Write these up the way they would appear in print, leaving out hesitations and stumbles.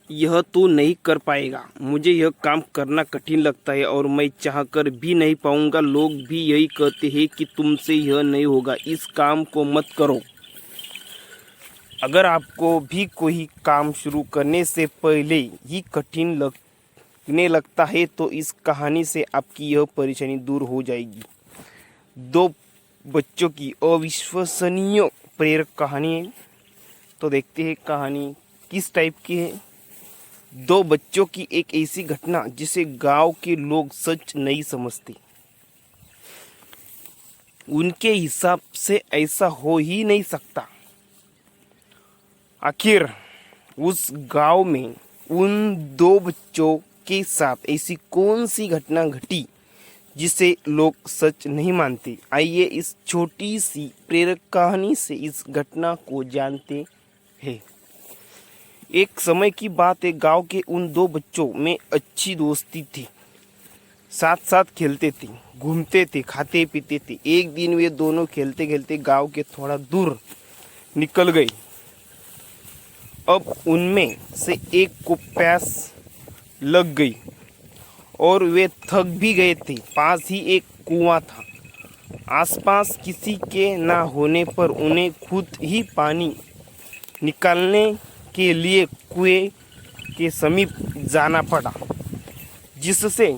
यह तो नहीं कर पाएगा। मुझे यह काम करना कठिन लगता है और मैं चाहकर भी नहीं पाऊंगा। लोग भी यही कहते हैं कि तुमसे यह नहीं होगा, इस काम को मत करो। अगर आपको भी कोई काम शुरू करने से पहले ही कठिन लगने लगता है तो इस कहानी से आपकी यह परेशानी दूर हो जाएगी। दो बच्चों की अविश्वसनीय प्रेरक कहानी है। तो देखते हैं कहानी किस टाइप की है। दो बच्चों की एक ऐसी घटना जिसे गांव के लोग सच नहीं समझते। उनके हिसाब से ऐसा हो ही नहीं सकता। आखिर उस गांव में उन दो बच्चों के साथ ऐसी कौन सी घटना घटी जिसे लोग सच नहीं मानते। आइए इस छोटी सी प्रेरक कहानी से इस घटना को जानते हैं। एक समय की बात है, गांव के उन दो बच्चों में अच्छी दोस्ती थी। साथ साथ खेलते थे, घूमते थे, खाते पीते थे। एक दिन वे दोनों खेलते खेलते गांव के थोड़ा दूर निकल गए। अब उनमें से एक को प्यास लग गई और वे थक भी गए थे। पास ही एक कुआं था। आसपास किसी के ना होने पर उन्हें खुद ही पानी निकालने के लिए कुएं के समीप जाना पड़ा, जिससे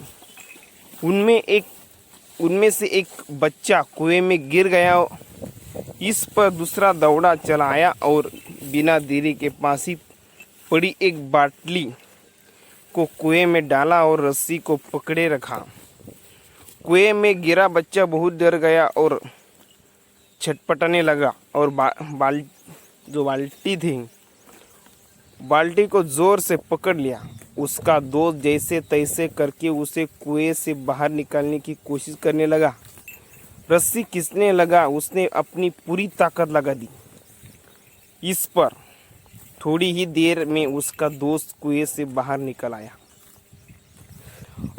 उनमें से एक बच्चा कुएं में गिर गया। इस पर दूसरा दौड़ा चला आया और बिना देरी के पास ही पड़ी एक बाटली को कुएं में डाला और रस्सी को पकड़े रखा। कुएं में गिरा बच्चा बहुत डर गया और छटपटाने लगा और बाल्टी को जोर से पकड़ लिया। उसका दोस्त जैसे तैसे करके उसे कुएं से बाहर निकालने की कोशिश करने लगा। रस्सी खींचने लगा, उसने अपनी पूरी ताकत लगा दी। इस पर थोड़ी ही देर में उसका दोस्त कुएं से बाहर निकल आया।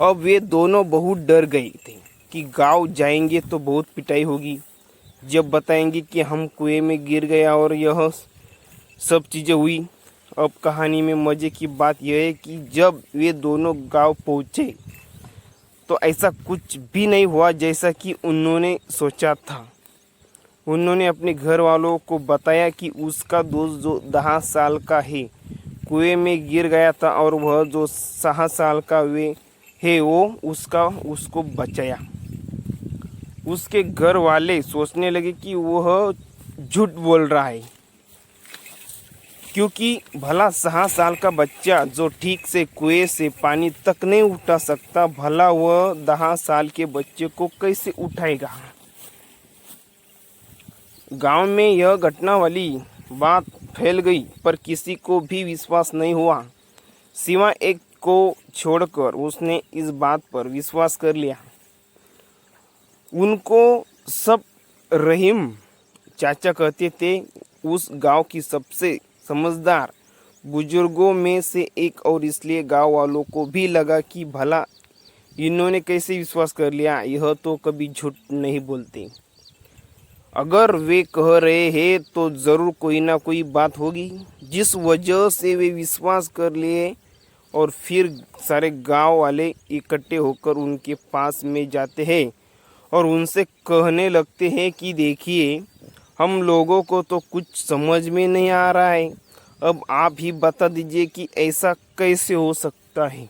अब वे दोनों बहुत डर गए थे कि गांव जाएंगे तो बहुत पिटाई होगी जब बताएंगे कि हम कुएं में गिर गया और यह सब चीज़ें हुई। अब कहानी में मज़े की बात यह है कि जब वे दोनों गांव पहुँचे तो ऐसा कुछ भी नहीं हुआ जैसा कि उन्होंने सोचा था। उन्होंने अपने घर वालों को बताया कि उसका दोस्त जो 10 साल का है कुएं में गिर गया था और वह जो 6 साल का वो उसको बचाया। उसके घर वाले सोचने लगे कि वह झूठ बोल रहा है, क्योंकि भला 6 साल का बच्चा जो ठीक से कुएं से पानी तक नहीं उठा सकता, भला वह 10 साल के बच्चे को कैसे उठाएगा। गांव में यह घटना वाली बात फैल गई पर किसी को भी विश्वास नहीं हुआ, सिवा एक को छोड़कर। उसने इस बात पर विश्वास कर लिया। उनको सब रहीम चाचा कहते थे। उस गांव की सबसे समझदार बुजुर्गों में से एक, और इसलिए गांव वालों को भी लगा कि भला इन्होंने कैसे विश्वास कर लिया, यह तो कभी झूठ नहीं बोलते। अगर वे कह रहे हैं तो ज़रूर कोई ना कोई बात होगी जिस वजह से वे विश्वास कर लिए। और फिर सारे गांव वाले इकट्ठे होकर उनके पास में जाते हैं और उनसे कहने लगते हैं कि देखिए, हम लोगों को तो कुछ समझ में नहीं आ रहा है, अब आप ही बता दीजिए कि ऐसा कैसे हो सकता है।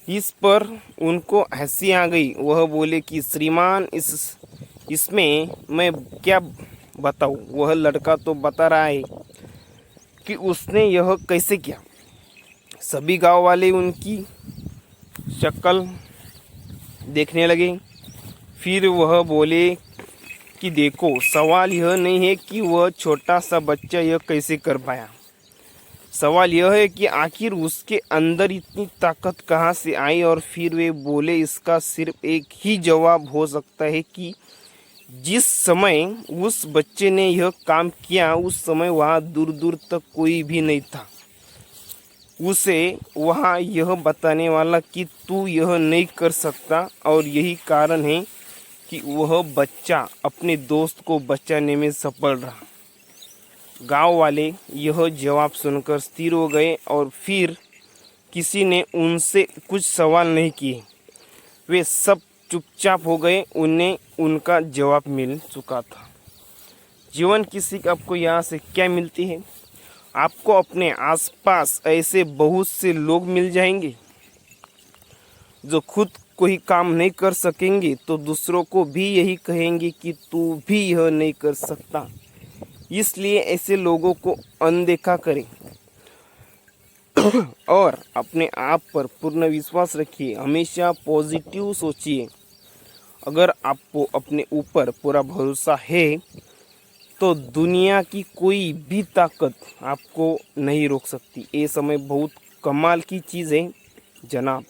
इस पर उनको हंसी आ गई। वह बोले कि श्रीमान, इसमें मैं क्या बताऊं। वह लड़का तो बता रहा है कि उसने यह कैसे किया। सभी गांव वाले उनकी शक्ल देखने लगे। फिर वह बोले कि देखो, सवाल यह नहीं है कि वह छोटा सा बच्चा यह कैसे कर पाया। सवाल यह है कि आखिर उसके अंदर इतनी ताकत कहाँ से आई। और फिर वे बोले, इसका सिर्फ एक ही जवाब हो सकता है कि जिस समय उस बच्चे ने यह काम किया उस समय वहाँ दूर दूर तक कोई भी नहीं था। उसे वहाँ यह बताने वाला कि तू यह नहीं कर सकता, और यही कारण है कि वह बच्चा अपने दोस्त को बचाने में सफल रहा। गांव वाले यह जवाब सुनकर स्थिर हो गए और फिर किसी ने उनसे कुछ सवाल नहीं किए। वे सब चुपचाप हो गए। उन्हें उनका जवाब मिल चुका था। जीवन की सीख आपको यहाँ से क्या मिलती है? आपको अपने आसपास ऐसे बहुत से लोग मिल जाएंगे जो खुद कोई काम नहीं कर सकेंगे तो दूसरों को भी यही कहेंगे कि तू भी यह नहीं कर सकता। इसलिए ऐसे लोगों को अनदेखा करें और अपने आप पर पूर्ण विश्वास रखिए। हमेशा पॉजिटिव सोचिए। अगर आपको अपने ऊपर पूरा भरोसा है तो दुनिया की कोई भी ताकत आपको नहीं रोक सकती। ये समय बहुत कमाल की चीज़ है जनाब,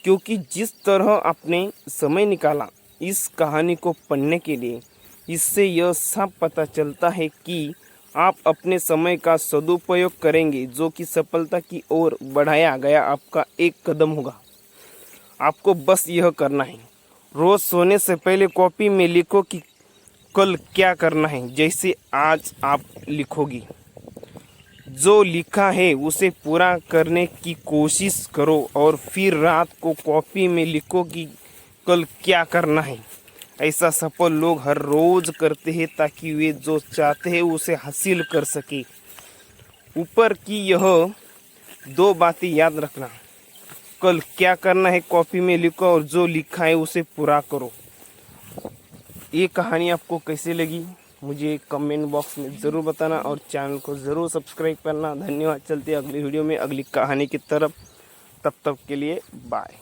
क्योंकि जिस तरह आपने समय निकाला इस कहानी को पढ़ने के लिए, इससे यह साफ पता चलता है कि आप अपने समय का सदुपयोग करेंगे, जो कि सफलता की ओर बढ़ाया गया आपका एक कदम होगा। आपको बस यह करना है, रोज़ सोने से पहले कॉपी में लिखो कि कल क्या करना है। जैसे आज आप लिखोगी, जो लिखा है उसे पूरा करने की कोशिश करो और फिर रात को कॉपी में लिखो कि कल क्या करना है। ऐसा सफल लोग हर रोज करते हैं ताकि वे जो चाहते हैं उसे हासिल कर सके। ऊपर की यह 2 बातें याद रखना, कल क्या करना है कॉपी में लिखो और जो लिखा है उसे पूरा करो। ये कहानी आपको कैसी लगी मुझे कमेंट बॉक्स में ज़रूर बताना और चैनल को ज़रूर सब्सक्राइब करना। धन्यवाद। चलते हैं अगली वीडियो में अगली कहानी की तरफ। तब तक के लिए बाय।